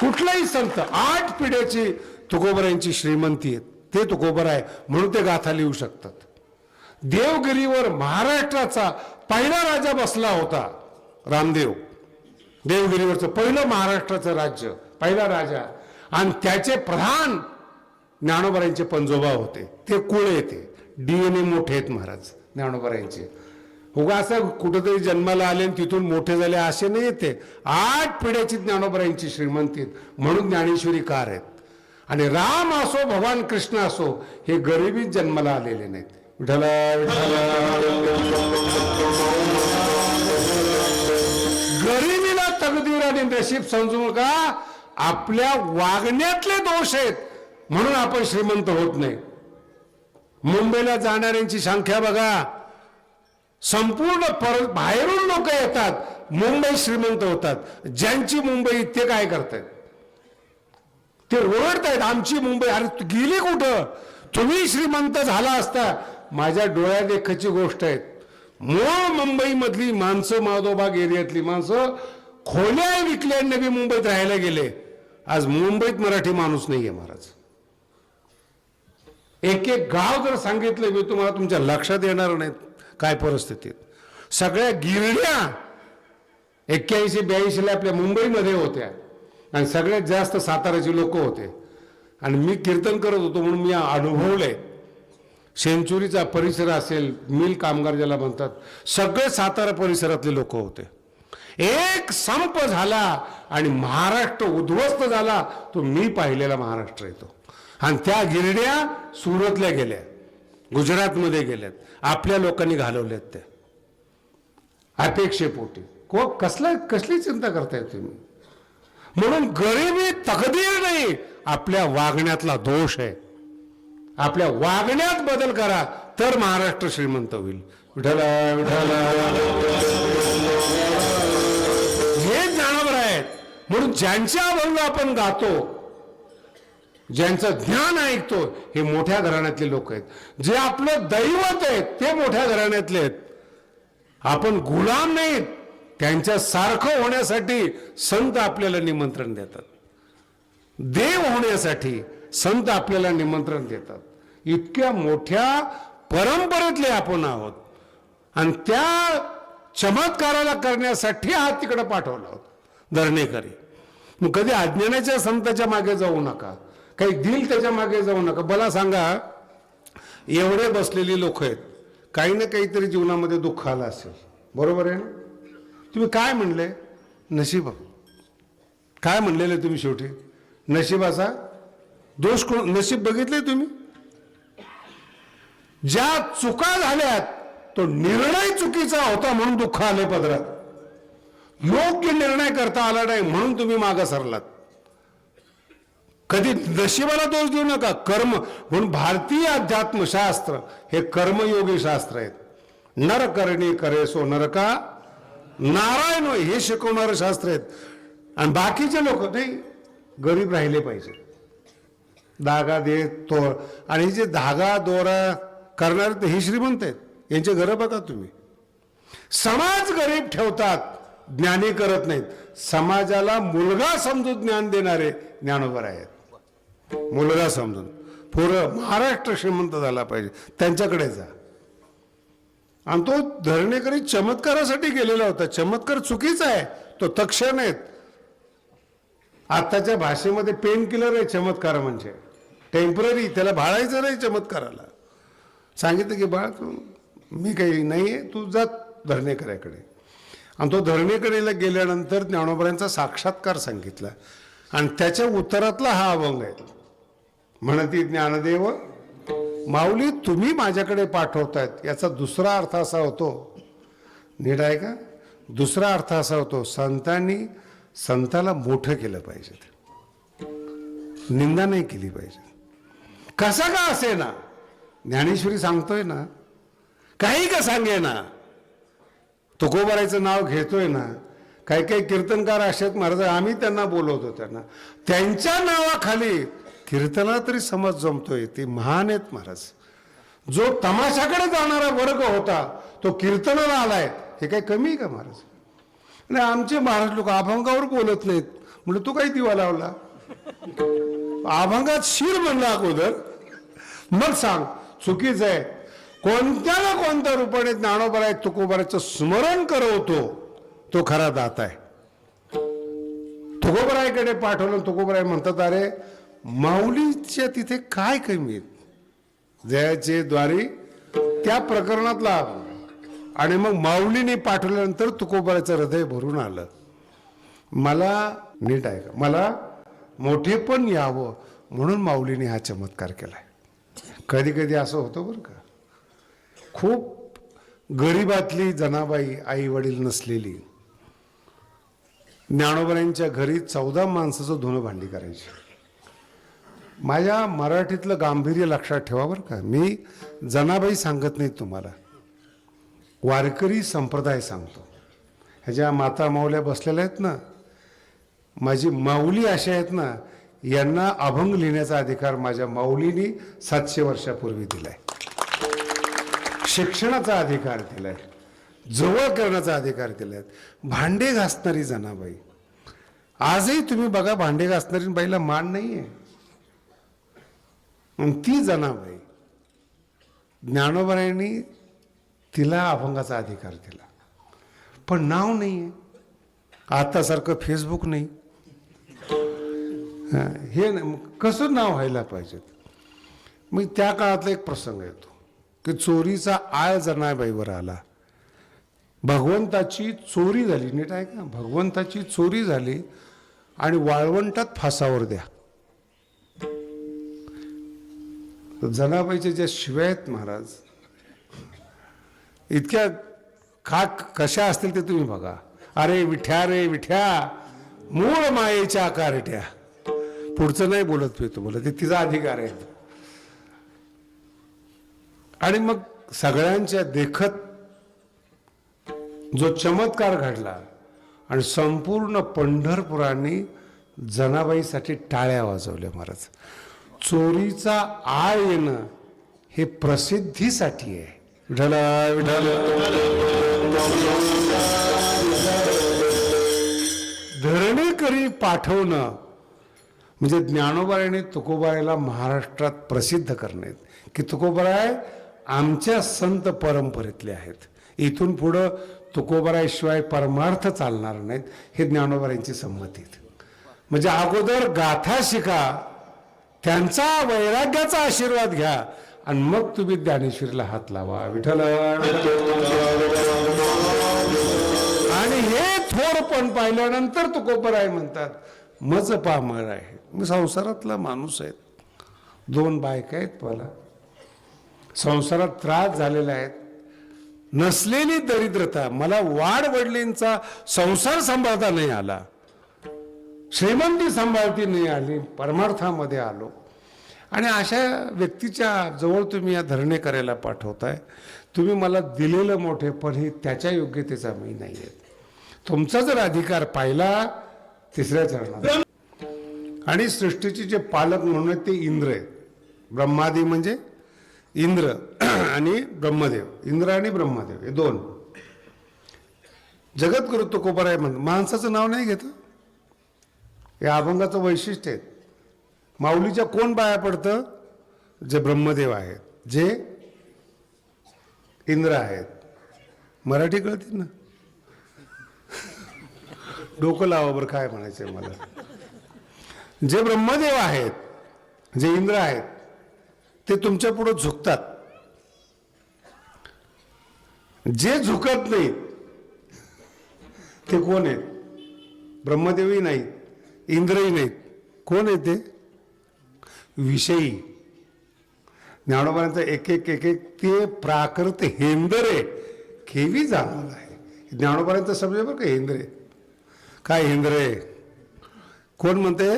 कुठलाही संत, 8 पिढ्याची तुकोबरायांची श्रीमंती आहे, ते तुकोबरा आहे म्हणून ते गाथा लिहू शकतात. देवगिरीवर महाराष्ट्राचा पहिला राजा बसला होता, रामदेव. देवगिरीवरचं पहिलं महाराष्ट्राचं राज्य, पहिला राजा, आणि त्याचे प्रधान ज्ञानोबारायांचे पंजोबा होते. ते कुळ येते, DNA मोठे आहेत महाराज ज्ञानोबारायांचे. उगा असं कुठंतरी जन्माला आले आणि तिथून मोठे झाले असे नाही येते. 8 पिढ्याची ज्ञानोबारायांची श्रीमंती म्हणून ज्ञानेश्वरी कार आहेत. आणि राम असो भगवान कृष्ण असो, हे गरिबीत जन्माला आलेले नाहीत. विठ्ठला विठ्ठला. गरिबीला तकदीर आणि नशीब समजू नका, आपल्या वागण्यातले दोष आहेत म्हणून आपण श्रीमंत होत नाही. मुंबईला जाणाऱ्यांची संख्या बघा, संपूर्ण बाहेरून लोक येतात, मुंबई श्रीमंत होतात. ज्यांची मुंबई ते काय करतायत? ते ओरडतायत आमची मुंबई. अरे गेली कुठं? तुम्ही श्रीमंत झाला असता. माझ्या डोळ्यात एकाची गोष्ट आहे, मूळ मुंबईमधली माणसं, माधवबाग एरियातली माणसं खोल्या विकल्या नवी मुंबईत राहायला गेले. आज मुंबईत मराठी माणूस नाहीये महाराज. एक एक गाव जर सांगितलं मी तुम्हाला, तुमच्या लक्षात येणार नाहीत काय परिस्थितीत. सगळ्या गिरड्या 81-82 आपल्या मुंबईमध्ये होत्या आणि सगळ्यात जास्त साताराची लोक होते. आणि मी कीर्तन करत होतो म्हणून मी अनुभवलंय. सेंचुरीचा परिसर असेल, मिल कामगार ज्याला म्हणतात, सगळे सातारा परिसरातले लोक होते. एक संप झाला आणि महाराष्ट्र उद्ध्वस्त झाला, तो मी पाहिलेला महाराष्ट्र येतो. आणि त्या गिरड्या सुरतला गेल्या, गुजरातमध्ये गेल्यात, आपल्या लोकांनी घालवल्यात त्या अपेक्षेपोटी. कसली चिंता करताय तुम्ही? म्हणून गरिबी तकदीर नाही, आपल्या वागण्यातला दोष आहे. आपल्या वागण्यात बदल करा तर महाराष्ट्र श्रीमंत होईल. विठ्ठला विठ्ठला हे ज्ञानावर आहेत. म्हणून ज्यांचे अभंग आपण गातो, ज्यांचं ज्ञान ऐकतो, हे मोठ्या घराण्यातले लोक आहेत. जे आपलं दैवत आहेत ते मोठ्या घराण्यातले आहेत. आपण गुलाम नाहीत. त्यांच्या सारखं होण्यासाठी संत आपल्याला निमंत्रण देतात. देव होण्यासाठी संत आपल्याला निमंत्रण देतात. इतक्या मोठ्या परंपरेतले आपण आहोत आणि त्या चमत्काराला करण्यासाठी हात तिकडे पाठवला होता धरणेकरी. मग कधी अज्ञानाच्या संताच्या मागे जाऊ नका, काही दिल त्याच्या मागे जाऊ नका. मला सांगा, एवढे बसलेली लोक आहेत, काही ना काहीतरी जीवनामध्ये दुःख आलं असेल, बरोबर आहे ना? तुम्ही काय म्हणले? नशीब. काय म्हणलेले तुम्ही शेवटी? नशिबाचा दोष. कोण नशीब बघितले तुम्ही? ज्या चुका झाल्यात तो निर्णय चुकीचा होता म्हणून दुःख आले पदरात. योग्य निर्णय करता आला नाही म्हणून तुम्ही मागे सरलात. कधी नशिबाला दोष देऊ नका. कर्म म्हणून भारतीय अध्यात्मशास्त्र हे कर्मयोगी शास्त्र आहेत. नर करणी करे सो नरका नारायण हे शिकवणारे शास्त्र आहेत. आणि बाकीचे लोक नाही, गरीब राहिले पाहिजे, धागा दे तोर. आणि जे धागा दोरा करणारे हे श्रीमंत आहेत. यांचे घरं बघा तुम्ही. समाज गरीब ठेवतात, ज्ञानी करत नाहीत. समाजाला मुलगा समजून ज्ञान देणारे ज्ञानोबर आहेत. मुलगा समजून पुरं महाराष्ट्र श्रीमंत झाला पाहिजे, त्यांच्याकडे जा. आणि तो धरणेकरी चमत्कारासाठी गेलेला होता. चमत्कार चुकीचा आहे, तो तक्षण आहेत. आत्ताच्या भाषेमध्ये पेन किलर आहे चमत्कार, म्हणजे टेम्पररी, त्याला भाळायचं नाही. चमत्काराला सांगितलं की बाळ तू, मी काही नाही आहे, तू जा धरणेकऱ्याकडे. आणि तो धरणेकरीला गेल्यानंतर ज्ञानोबरांचा साक्षात्कार सांगितला आणि त्याच्या उत्तरातला हा अभंग आहे. म्हणती ज्ञानदेव माऊली तुम्ही माझ्याकडे पाठवतायत, याचा दुसरा अर्थ असा होतो, नीट आहे का? दुसरा अर्थ असा होतो, संतांनी संताला मोठं केलं पाहिजे, निंदा नाही केली पाहिजे. कसा का असे ना, ज्ञानेश्वरी सांगतोय ना, काही का सांगे ना, तुकोबारायचं नाव घेतोय ना. काही काही कीर्तनकार असेत महाराज, आम्ही त्यांना बोलवतो, त्यांच्या नावाखाली कीर्तनाला तरी समज जमतोय. ते महान आहेत महाराज. जो तमाशाकडे जाणारा वर्ग होता तो कीर्तनाला आलाय, हे काही कमी आहे का महाराज? नाही, आमचे महाराज लोक अभंगावर बोलत नाहीत. म्हणजे तू काही दिवा लावला? अभंगात शिर म्हणला अगोदर, मग सांग चुकीचं आहे. कोणत्या ना कोणत्या रूपाने ज्ञानोबराय तुकोबारायचं स्मरण करवतो, तो खरा दाता आहे. तुकोबारायकडे पाठवलं, तुकोबाराय म्हणतात अरे माऊलीच्या तिथे काय कमी आहेत, जयाचे द्वारी त्या प्रकरणातला. आणि मग माऊलीने पाठवल्यानंतर तुकोबारायचं हृदय भरून आलं. मला नीट आहे का, मला मोठेपण यावं म्हणून माऊलीने हा चमत्कार केलाय. कधी कधी असं होतं बरं का, खूप गरिबातली जनाबाई, आई वडील नसलेली, ज्ञानोबरांच्या घरी 14 माणसाचं धुणं भांडी करायची. माझ्या मराठीतलं गांभीर्य लक्षात ठेवा बरं का. मी जनाबाई सांगत नाही तुम्हाला, वारकरी संप्रदाय सांगतो. ह्याच्या माता माऊल्या बसलेल्या आहेत ना, माझी माऊली अशा आहेत ना, यांना अभंग लिहिण्याचा अधिकार माझ्या माऊलीनी 700 वर्षापूर्वी दिलाय. शिक्षणाचा अधिकार दिलाय, जवळ करण्याचा अधिकार दिलाय. भांडे घासणारी जनाबाई, आजही तुम्ही बघा भांडे घासणारी बाईला मान नाहीये. ती जनाबाई ज्ञानोबरायांनी तिला अभंगाचा अधिकार दिला, पण नाव नाहीये. आतासारखं फेसबुक नाही, हे कसं नाव व्हायला पाहिजेत. मग त्या काळातला एक प्रसंग येतो की चोरीचा आळ जनाबाईवर आला. भगवंताची चोरी झाली, नीट आहे का, भगवंताची चोरी झाली आणि वाळवंटात फासावर द्या. जनाबाईच्या ज्या शिव्या आहेत महाराज, इतक्या कशा असतील ते तुम्ही बघा. अरे विठ्या रे विठ्या, मूळ मायेच्या कारट्या. पुढचं नाही बोलत मी तुम्हाला, ते तिचा अधिकार आहे. आणि मग सगळ्यांच्या देखत जो चमत्कार घडला आणि संपूर्ण पंढरपुराने जनाबाईसाठी टाळ्या वाजवल्या महाराज. चोरीचा आळ येणं हे प्रसिद्धीसाठी आहे. विठ्ठल विठ्ठल. धरणेकरी पाठवणं म्हणजे ज्ञानोबारायने तुकोबारायला महाराष्ट्रात प्रसिद्ध करणे की तुकोबाराय आमच्या संत परंपरेतले आहेत. इथून पुढं तुकोबारायशिवाय परमार्थ चालणार नाहीत हे ज्ञानोबारायांची संमती. म्हणजे अगोदर गाथा शिका, त्यांचा वैराग्याचा आशीर्वाद घ्या आणि मग तुम्ही ज्ञानेश्वरीला हात लावा. विठ्ठल. आणि हे थोरपण पाहिल्यानंतर तुकोबाराय म्हणतात मज पामर आहे. मी संसारातला माणूस आहे, 2 बायका आहेत, मला संसारात त्रास झालेला आहे, नसलेली दरिद्रता, मला वाडवडिलींचा संसार सांभाळता नाही आला, श्रीमंती सांभाळती नाही आली, परमार्थामध्ये आलो. आणि अशा व्यक्तीच्या जवळ तुम्ही या धरणे करायला पाठवताय. तुम्ही मला दिलेलं मोठेपण हे त्याच्या योग्यतेचा मी नाही आहे. तुमचा जर अधिकार पाहिला 3ऱ्या चरणात. आणि सृष्टीचे जे पालक म्हणून ते इंद्र आहेत. ब्रह्मादी म्हणजे इंद्र आणि ब्रह्मदेव. इंद्र आणि ब्रह्मदेव हे 2. जगद्गुरु तुकोबाराय म्हणतात माणसाचं नाव नाही घेत. हे अभंगाचं वैशिष्ट्य आहे. माऊलीच्या कोण पाया पडतं? जे ब्रह्मदेव आहेत, जे इंद्र आहेत. मराठी कळते ना? डोकं लावा बरं काय म्हणायचंय मला. जे ब्रह्मदेव आहेत, जे इंद्र आहेत, ते तुमच्या पुढे झुकतात. जे झुकत नाहीत ते कोण आहेत? ब्रह्मदेवही नाहीत, इंद्रही नाहीत. कोण आहे ते? विषयी. ज्ञानोबांचा एक एक एक एक ते प्राकृत हेंदरे केवी जाणवलं आहे. ज्ञानोबांचा समजे बरं का हेंद्रे काय. हेंद्रे कोण म्हणते?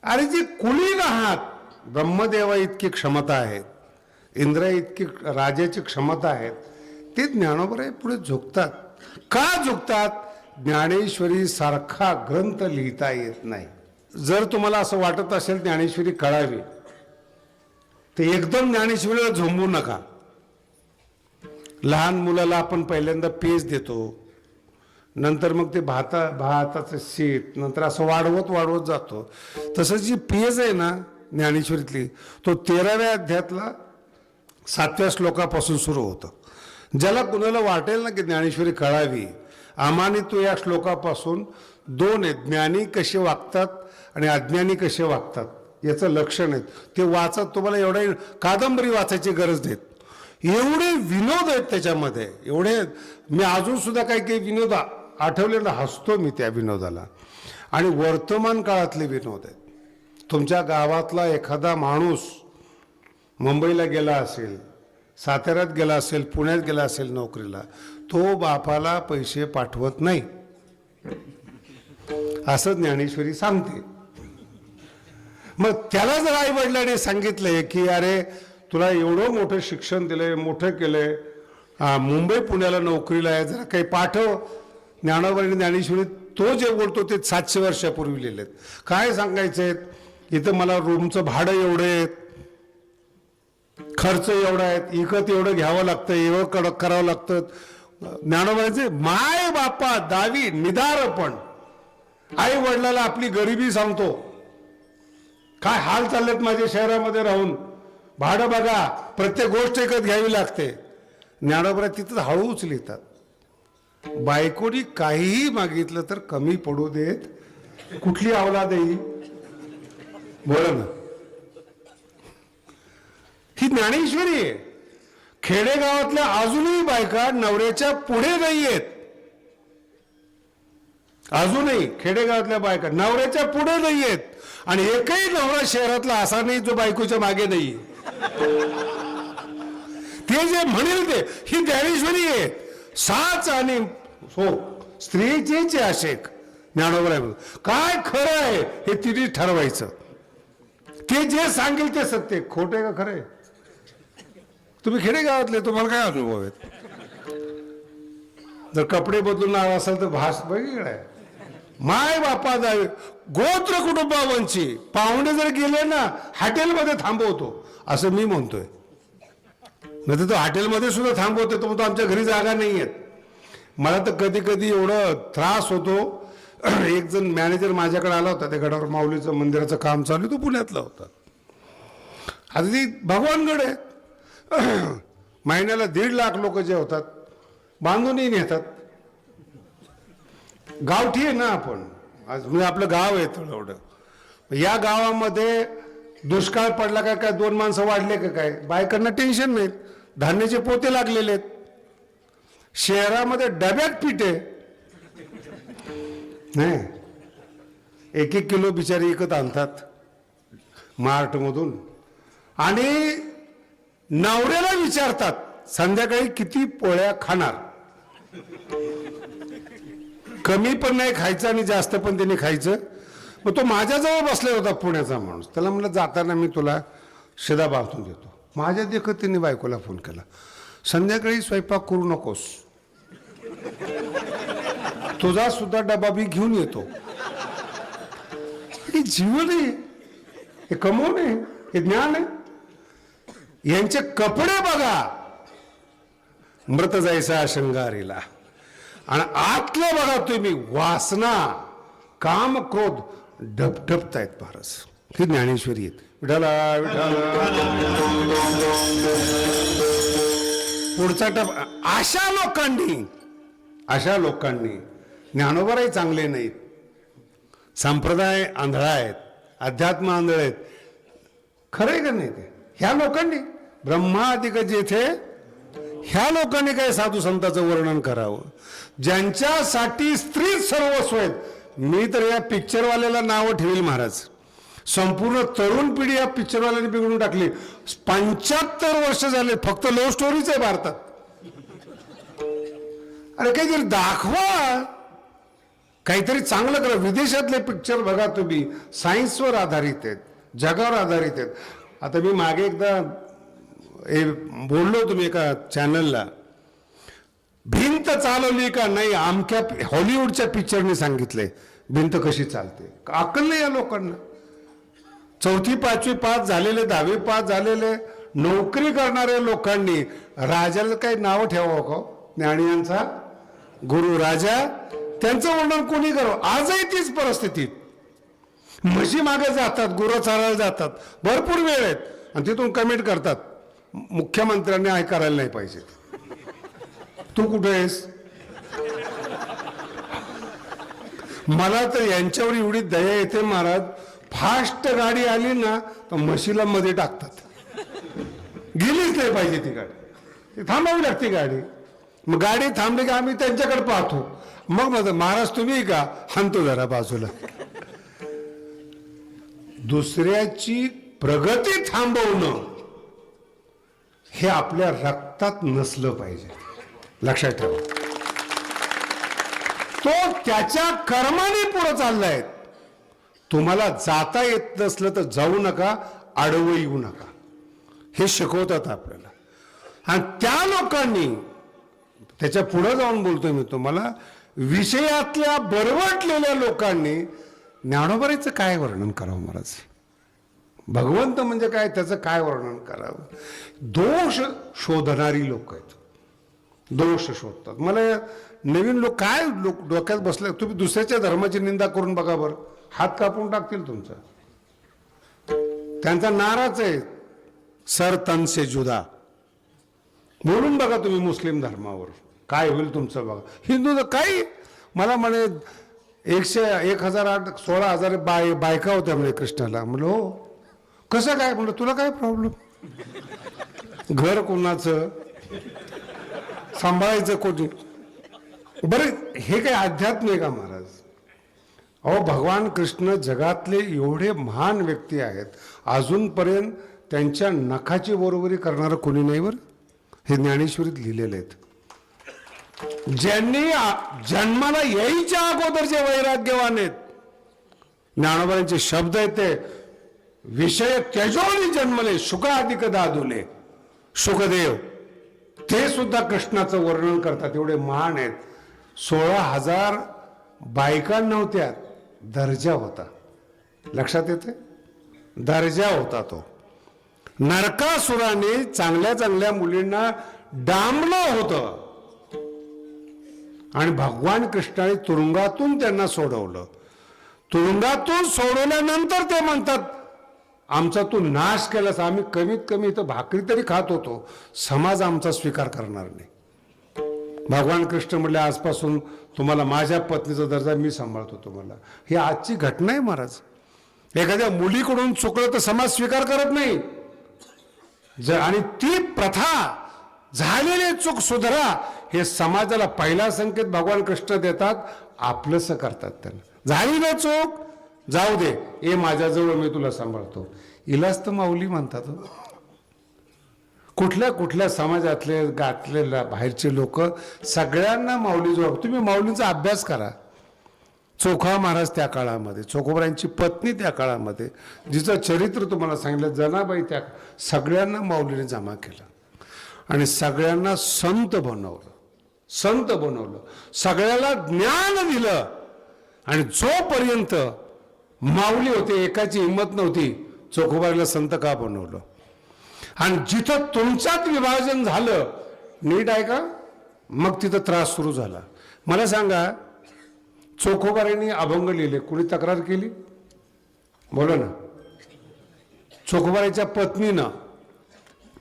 अरे जे कुलीन आहात, ब्रह्मदेवा इतकी क्षमता आहेत, इंद्र इतकी राजाची क्षमता आहेत, ते ज्ञानोबाराय पुढे झुकतात. का झुकतात? ज्ञानेश्वरी सारखा ग्रंथ लिहिता येत नाही. जर तुम्हाला असं वाटत असेल ज्ञानेश्वरी कळावी तर एकदम ज्ञानेश्वरीला झोंबू नका. लहान मुलाला आपण पहिल्यांदा पेज देतो, नंतर मग ते भाताचं शीत, नंतर असं वाढवत वाढवत जातो. तसं जी पेज आहे ना ज्ञानेश्वरीतली, तो 13व्या अध्यायातला 7व्या श्लोकापासून सुरू होतं. ज्याला कुणाला वाटेल ना की ज्ञानेश्वरी कळावी, आम्हाने तो या श्लोकापासून 2 आहेत. ज्ञानी कसे वागतात आणि अज्ञानी कसे वागतात याचं लक्षण आहे. ते वाचत तुम्हाला एवढ्या कादंबरी वाचायची गरज नाही. एवढे विनोद आहेत त्याच्यामध्ये, एवढे. मी अजून सुद्धा काही काही विनोद आठवले ना, हसतो मी त्या विनोदाला. आणि वर्तमान काळातले विनोद आहेत. तुमच्या गावातला एखादा माणूस मुंबईला गेला असेल, साताऱ्यात गेला असेल, पुण्यात गेला असेल नोकरीला, तो बापाला पैसे पाठवत नाही असं ज्ञानेश्वरी सांगते. मग त्याला जर आई वडिलांनी सांगितलंय की अरे तुला एवढं मोठं शिक्षण दिलंय, मोठं केलंय, मुंबई पुण्याला नोकरीला आहे, जरा काही पाठव. ज्ञानोबाराय ज्ञानेश्वरी तो जे बोलतो ते 700 वर्षापूर्वी लिहिलेत. काय सांगायचंय? इथं मला रूमचं भाडं एवढं आहे, खर्च एवढा आहे, इकत एवढं घ्यावं लागतं, एवढं कडक करावं लागतं. ज्ञानोबारायचे माय बापा दावी निदारपण. आई वडिलाला आपली गरिबी सांगतो, काय हाल चाललेत माझे शहरामध्ये राहून, भाडं बघा, प्रत्येक गोष्ट एकत घ्यावी लागते. ज्ञानोबाराय तिथं हळूच लिहितात. बायकोनी काहीही मागितलं तर कमी पडू देत, कुठली अवलाद आहे ही? बोला ना. ही ज्ञानेश्वरी आहे. खेडेगावातल्या अजूनही बायका नवऱ्याच्या पुढे नाहीयेत. अजूनही खेडेगावातल्या बायका नवऱ्याच्या पुढे नाहीयेत. आणि एकही नवरा शहरातला असा नाही जो बायकोच्या मागे नाही. ते जे म्हणेल ते ही ज्ञानेश्वरी आहे. साच आणि हो स्त्रीचे आशेक. ज्ञानोबाराय काय खरं आहे हे तिने ठरवायचं. ते जे सांगेल ते सत्य. खोटे का खरे? तुम्ही खेडेगावातले, तुम्हाला काय अनुभव आहेत? जर कपडे बदलून नाव असेल तर भास वेगळं आहे. माय बापा जावे गोत्र कुटुंबावंची पाहुणे जर गेले ना हॉटेलमध्ये थांबवतो असं मी म्हणतोय. नाही तो हॉटेलमध्ये सुद्धा थांबवतो, तो म्हणतो आमच्या घरी जागा नाही आहेत. मला तर कधी कधी एवढं त्रास होतो. एक जण मॅनेजर माझ्याकडे आला होता, त्या गडावर माऊलीचं मंदिराचं काम चालू आहे, तो पुण्यातला होता. आता ती भगवानगड आहे, महिन्याला 1.5 लाख लोक जे होतात बांधूनही नेतात. गावठी आहे ना आपण, आज म्हणजे आपलं गाव आहे थोडं. या गावामध्ये दुष्काळ पडला काय, काय 2 माणसं वाढले का काय, बायकांना टेन्शन नाहीत, धान्याचे पोते लागलेले आहेत. शहरामध्ये डब्यात पीठ आहे नाही, 1-1 किलो बिचारी विकत आणतात मार्टमधून आणि नवऱ्याला विचारतात संध्याकाळी किती पोळ्या खाणार. कमी पण नाही खायचं आणि जास्त पण त्यांनी खायचं. मग तो माझ्याजवळ बसला होता पुण्याचा माणूस, त्याला म्हणलं जाताना मी तुला शिदा बांधून देतो. माझ्या देखत त्यांनी बायकोला फोन केला, संध्याकाळी स्वयंपाक करू नकोस, तुझा सुद्धा डबा बी घेऊन येतो. हे जीवन आहे, हे कमवून आहे, हे ज्ञान आहे. यांचे कपडे बघा, मृत जायचा शृंगारीला, आणि आतलं बघा तुम्ही, वासना काम क्रोध ढपढपतायत महाराज. ही ज्ञानेश्वरी आहेत. विठाला पुढचा टप. अशा लोकांनी ज्ञानोबाराही चांगले नाहीत, संप्रदाय आंधळा आहेत, अध्यात्म आंधळ आहेत. खरंय का नाही ते? ह्या लोकांनी ब्रह्मादिक जेथे ह्या लोकांनी काय साधू संतांचं वर्णन करावं, ज्यांच्यासाठी स्त्री सर्वस्व आहेत. मी तर या पिक्चरवाल्याला नावं ठेवील महाराज. संपूर्ण तरुण पिढी या पिक्चरवाल्याने बिघडून टाकली. 75 वर्ष झाले, फक्त लव्ह स्टोरीच आहे भारतात. अरे काहीतरी दाखवा, काहीतरी चांगलं करा. विदेशातले पिक्चर बघा तुम्ही, सायन्सवर आधारित आहेत, जगावर आधारित आहेत. आता मी मागे एकदा बोललो तुम्ही एका चॅनलला, भिंत चालवली का नाही, आमच्या हॉलिवूडच्या पिक्चरने सांगितलंय भिंत कशी चालते. अक्कल नाही या लोकांना. 4थी 5वी पास झालेले, 10वी पास झालेले, नोकरी करणाऱ्या लोकांनी राजाला काही नाव ठेवावं का? ज्ञानियांचा गुरु राजा, त्यांचं वर्णन कोणी करावं? आजही तीच परिस्थिती. म्हशी मागे जातात, गुरं चारायला जातात, भरपूर वेळ आहेत, आणि तिथून कमेंट करतात मुख्यमंत्र्यांनी हे करायला नाही पाहिजे. तू कुठे आहेस? मला तर यांच्यावर एवढी दया येते महाराज. फास्ट गाडी आली ना तर म्हशीला मध्ये टाकतात, गेलीच नाही पाहिजे ती गाडी, थांबावी लागते गाडी. मग गाडी थांबली की आम्ही त्यांच्याकडे पाहतो, मग माझं महाराज तुम्ही का हाणतो जरा बाजूला. दुसऱ्याची प्रगती थांबवणं हे आपल्या रक्तात नसलं पाहिजे, लक्षात ठेवा. तो त्याच्या कर्माने पुढे चाललाय. तुम्हाला जाता येत नसलं तर जाऊ नका, आडवं येऊ नका, हे शिकवतात आपल्याला. आणि त्या लोकांनी, त्याच्या पुढे जाऊन बोलतोय मी तुम्हाला, विषयातल्या बरवटलेल्या लोकांनी ज्ञानोबाईचं काय वर्णन करावं महाराज? भगवंत म्हणजे काय, त्याचं काय वर्णन करावं? दोष शोधणारी लोक आहेत, दोष शोधतात. मला नवीन लोक काय डोक्यात बसले, तुम्ही दुसऱ्याच्या धर्माची निंदा करून बघा बरं, हात कापून टाकतील तुमचा. त्यांचा नाराच आहे सर तन से जुदा. बोलून बघा तुम्ही मुस्लिम धर्मावर, काय होईल तुमचं बघा. हिंदू काही, मला म्हणे 1,008 16,000 बायका होत्या म्हणे कृष्णाला. म्हणलं हो, कसं काय? म्हणलं तुला काय प्रॉब्लेम, घर कोणाचं, सांभाळायचं कोणी? बरं हे काय अध्यात्म आहे का महाराज? अहो भगवान कृष्ण जगातले एवढे महान व्यक्ती आहेत, अजूनपर्यंत त्यांच्या नखाची बरोबरी करणारं कोणी नाही बरं. हे ज्ञानेश्वरीत लिहिलेले आहेत. ज्यांनी जन्माला यायच्या अगोदर जे वैराग्यवान आहेत, ज्ञानोबांचे शब्द आहेत ते, विषय त्यजोनी जन्मले शुकाधिक दादुले. शुकदेव, ते सुद्धा कृष्णाचं वर्णन करतात, एवढे महान आहेत. 16,000 बायका नव्हत्या, दर्जा होता. लक्षात येते? दर्जा होता तो. नरकासुराने चांगल्या चांगल्या मुलींना डांबलं होतं आणि भगवान कृष्णाने तुरुंगातून त्यांना सोडवलं. तुरुंगातून सोडवल्यानंतर ते म्हणतात, आमचा तू नाश केलास, आम्ही कमीत कमी इथं भाकरी तरी खात होतो, समाज आमचा स्वीकार करणार नाही. भगवान कृष्ण म्हणले, आजपासून तुम्हाला माझ्या पत्नीचा दर्जा मी सांभाळतो तुम्हाला. ही आजची घटना आहे महाराज. एखाद्या मुलीकडून चुकलं तर समाज स्वीकार करत नाही. आणि ती प्रथा, झालेली चूक सुधारा, हे समाजाला पहिला संकेत भगवान कृष्ण देतात, आपलंसं करतात. त्यांना झाली ना चूक, जाऊ दे, ए माझ्याजवळ, मी तुला सांभाळतो. इलाच तर माऊली म्हणतात. कुठल्या कुठल्या समाजातले गाठलेल्या बाहेरचे लोक सगळ्यांना माऊली जोड. तुम्ही माऊलींचा अभ्यास करा. चोखा महाराज त्या काळामध्ये, चोखोबरायांची पत्नी त्या काळामध्ये, जिचं चरित्र तुम्हाला सांगितलं, जनाबाई, त्या सगळ्यांना माऊलीने जमा केलं आणि सगळ्यांना संत बनवलं. संत बनवलं, सगळ्याला ज्ञान दिलं. आणि जोपर्यंत माऊली होते, एकाची हिंमत नव्हती, चोखोबाईला संत का बनवलं. आणि जिथं तुमच्यात विभाजन झालं, नीट आहे का, मग तिथं त्रास सुरू झाला. मला सांगा, चोखोबारांनी अभंग लिहिले, कुणी तक्रार केली? बोला ना. चोखोबाराच्या पत्नीनं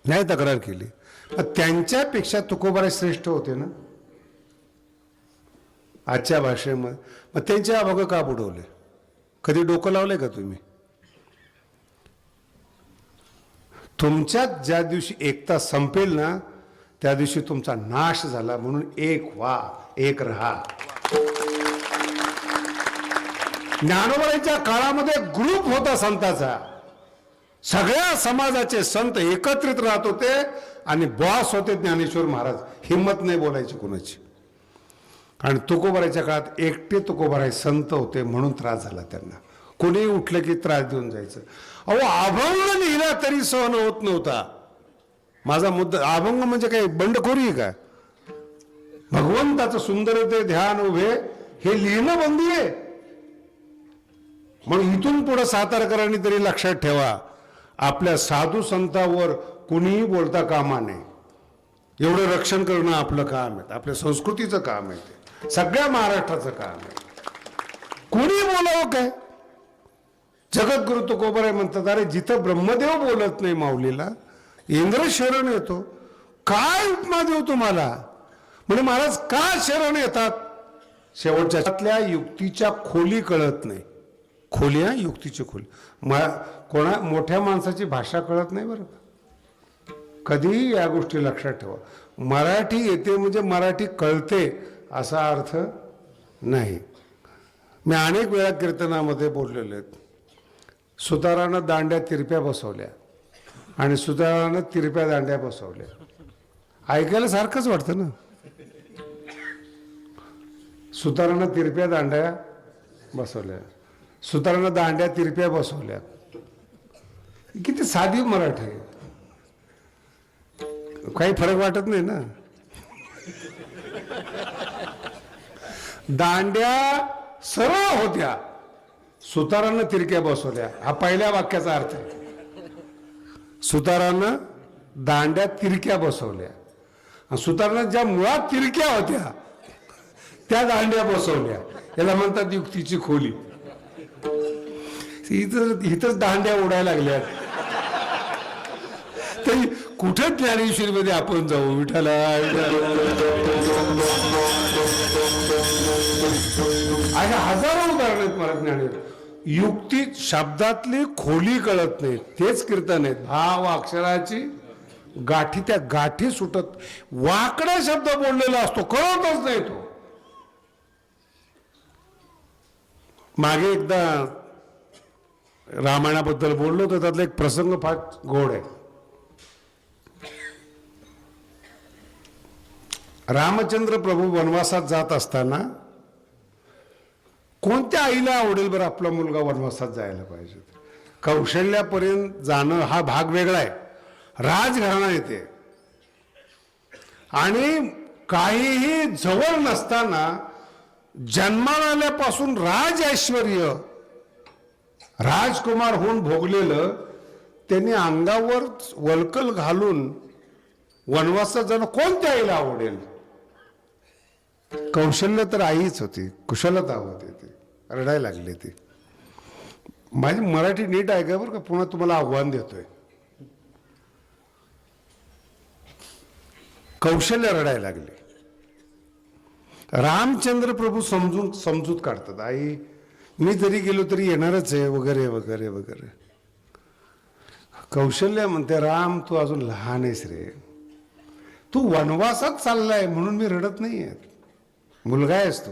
नाही तक्रार केली. त्यांच्यापेक्षा तुकोबाराय श्रेष्ठ होते ना आजच्या भाषेमध्ये. मग त्यांचे अभंग का बुडवले? कधी डोकं लावलंय का तुम्ही? तुमच्यात ज्या दिवशी एकता संपेल ना, त्या दिवशी तुमचा नाश झाला. म्हणून एक व्हा, एक राहा. ज्ञानोबाच्या काळामध्ये ग्रुप होता संतांचा, सगळ्या समाजाचे संत एकत्रित राहत होते आणि बॉस होते ज्ञानेश्वर महाराज. हिंमत नाही बोलायची कोणाची. आणि तुकोबाराच्या काळात एकटे तुकोबाराय संत होते, म्हणून त्रास झाला त्यांना. कोणी उठलं की त्रास देऊन जायचं. अहो, अभंग लिहिला तरी सहन होत नव्हता. माझा मुद्दा, अभंग म्हणजे काही बंडखोरी आहे का? भगवंताचं सुंदर ते ध्यान उभे, हे लिहिणं बंदी आहे. म्हणून इथून पुढे सातारकरांनी तरी लक्षात ठेवा, आपल्या साधू संतांवर कुणीही बोलता कामा नये. एवढं रक्षण करणं आपलं काम आहे, आपल्या संस्कृतीचं काम आहे, ते सगळ्या महाराष्ट्राचं काम आहे. कोणी बोलावं काय? जगद्गुरु तुकोबाराय म्हणतात, अरे जिथं ब्रह्मदेव बोलत नाही माऊलीला, इंद्र शरण येतो. काय उपमा देऊ तुम्हाला? म्हणजे महाराज का शरण येतात? शेवटच्या युक्तीच्या खोली कळत नाही. खोली, हा, युक्तीची खोली. कोणा मोठ्या माणसाची भाषा कळत नाही बरं. कधीही या गोष्टी लक्षात ठेवा. मराठी येते म्हणजे मराठी कळते असा अर्थ नाही. मी अनेक वेळा कीर्तनामध्ये बोललेले आहेत. सुतारानं दांड्या तिरप्या बसवल्या आणि सुतारानं तिरप्या दांड्या बसवल्या. ऐकायला सारखंच वाटतं ना. सुतारानं तिरप्या दांड्या बसवल्या, सुतारानं दांड्या तिरप्या बसवल्या. किती साधी मराठी आहे, काही फरक वाटत नाही ना. दांड्या सरळ होत्या, सुतारानं तिरक्या बसवल्या. हा पहिल्या वाक्याचा अर्थ आहे. सुतारानं दांड्या तिरक्या बसवल्या, सुतारानं ज्या मुळात तिरक्या होत्या त्या दांड्या बसवल्या. याला म्हणतात युक्तीची खोली. इथंच दांड्या उडायला लागल्या. तरी कुठं ज्ञानेश्वरीमध्ये आपण जाऊ? विठ्ठला अशा हजारो उदाहरण आहेत मला ज्ञानेश्वर. युक्ती शब्दातली खोली कळत नाही. तेच कीर्तन आहेत. भाव अक्षराची गाठी, त्या गाठी सुटत. वाकडा शब्द बोललेला असतो, कळतच नाही तो. मागे एकदा रामायणाबद्दल बोललो होतो, त्यातला एक प्रसंग फार गोड आहे. रामचंद्र प्रभू वनवासात जात असताना कोणत्या आईला आवडेल बरं आपला मुलगा वनवासात जायला पाहिजे? कौशल्यापर्यंत जाणं हा भाग वेगळा आहे. राजघराणा येते, आणि काहीही जवळ नसताना जन्माला आल्यापासून राज ऐश्वर्य राजकुमार होऊन भोगलेलं त्यांनी अंगावर वल्कल घालून वनवासात जाणं कोणत्या आईला आवडेल? कौशल्य तर आईच होती, कुशलता होती, ती रडायला लागली. ती माझी मराठी नीट ऐका बरं का, पुन्हा तुम्हाला आव्हान देतोय. कौशल्य रडायला लागले. रामचंद्र प्रभू समजूत काढतात, आई मी जरी गेलो तरी येणारच आहे वगैरे वगैरे वगैरे. कौशल्य म्हणते, राम तू अजून लहान आहेस रे, तू वनवासात चाललाय म्हणून मी रडत नाहीये. मुलगा आहेस तू,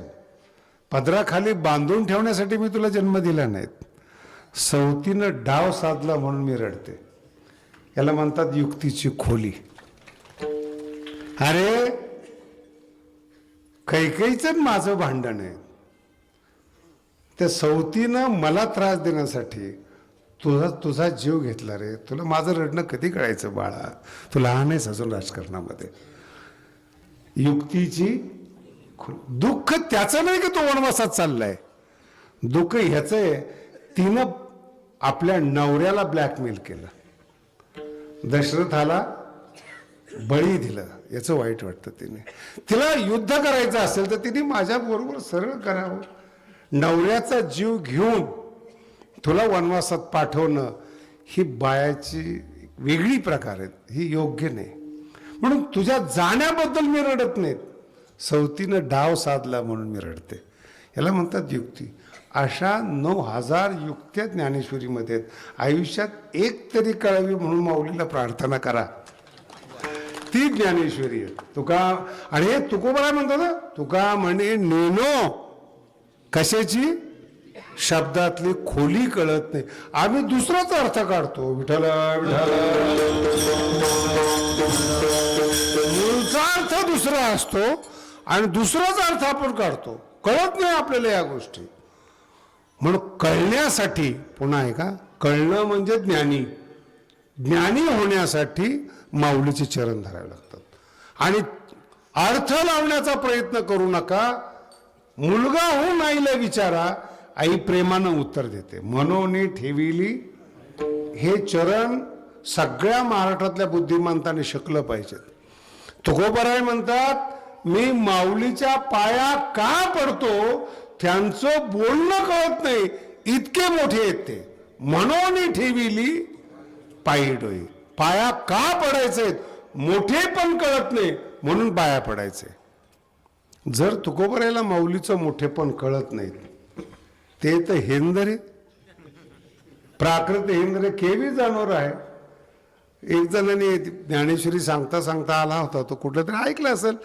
पदराखाली बांधून ठेवण्यासाठी मी तुला जन्म दिला नाहीत. सवतीनं डाव साधला म्हणून मी रडते. याला म्हणतात युक्तीची खोली. अरे कैकेयीचं माझं भांडण आहे, त्या सवतीनं मला त्रास देण्यासाठी तुझा जीव घेतला रे. तुला माझं रडणं कधी कळायचं बाळा, तू लहान आहेस अजून राजकारणामध्ये. युक्तीची दुःख त्याचं नाही की तो वनवासात चाललाय, दुःख ह्याचं आहे तिनं आपल्या नवऱ्याला ब्लॅकमेल केलं, दशरथाला बळी दिलं, याचं वाईट वाटतं. तिला युद्ध करायचं असेल तर तिने माझ्या बरोबर सरळ करावं. नवऱ्याचा जीव घेऊन तुला वनवासात पाठवणं ही बायाची वेगळी प्रकार आहे, ही योग्य नाही. म्हणून तुझ्या जाण्याबद्दल मी रडत नाहीत, सवतीनं डाव साधला म्हणून मी रडते. याला म्हणतात युक्ती. अशा 9000 युक्त्या ज्ञानेश्वरीमध्ये आहेत. आयुष्यात एक तरी कळावी म्हणून माऊलीला प्रार्थना करा, ती ज्ञानेश्वरी आहे. तुका आणि हे तुकोबरा म्हणतो ना, तुका म्हणे नेनो कशाची, शब्दातली खोली कळत नाही. आम्ही दुसराच अर्थ काढतो, विठ्ठल विठ्ठल, मूळचा अर्थ दुसरा असतो आणि दुसराच अर्थ आपण काढतो, कळत नाही आपल्याला या गोष्टी. म्हणून कळण्यासाठी, पुन्हा आहे का, कळणं म्हणजे ज्ञानी. ज्ञानी होण्यासाठी माऊलीचे चरण धरावे लागतात. आणि अर्थ लावण्याचा प्रयत्न करू नका. मुलगा होऊन आईला विचारा, आई प्रेमानं उत्तर देते. मनोनी ठेविली हे चरण सगळ्या महाराष्ट्रातल्या बुद्धिमंतांनी शिकलं पाहिजे. तुकोबराय म्हणतात, मी माऊलीच्या पाया का पडतो, त्यांचं बोलणं कळत नाही, इतके मोठे आहेत ते. मनोनी ठेविली पायी डोई. पाया का पडायचे, मोठे पण कळत नाही म्हणून पाया पडायचे. जर तुकोबरायला माऊलीचं मोठेपण कळत नाही, ते तर हेंदरे प्राकृत हेंदरे केवी जाणवर आहे. एक जणांनी ज्ञानेश्वरी सांगता सांगता आला होता, तो कुठलं तरी ऐकलं असेल,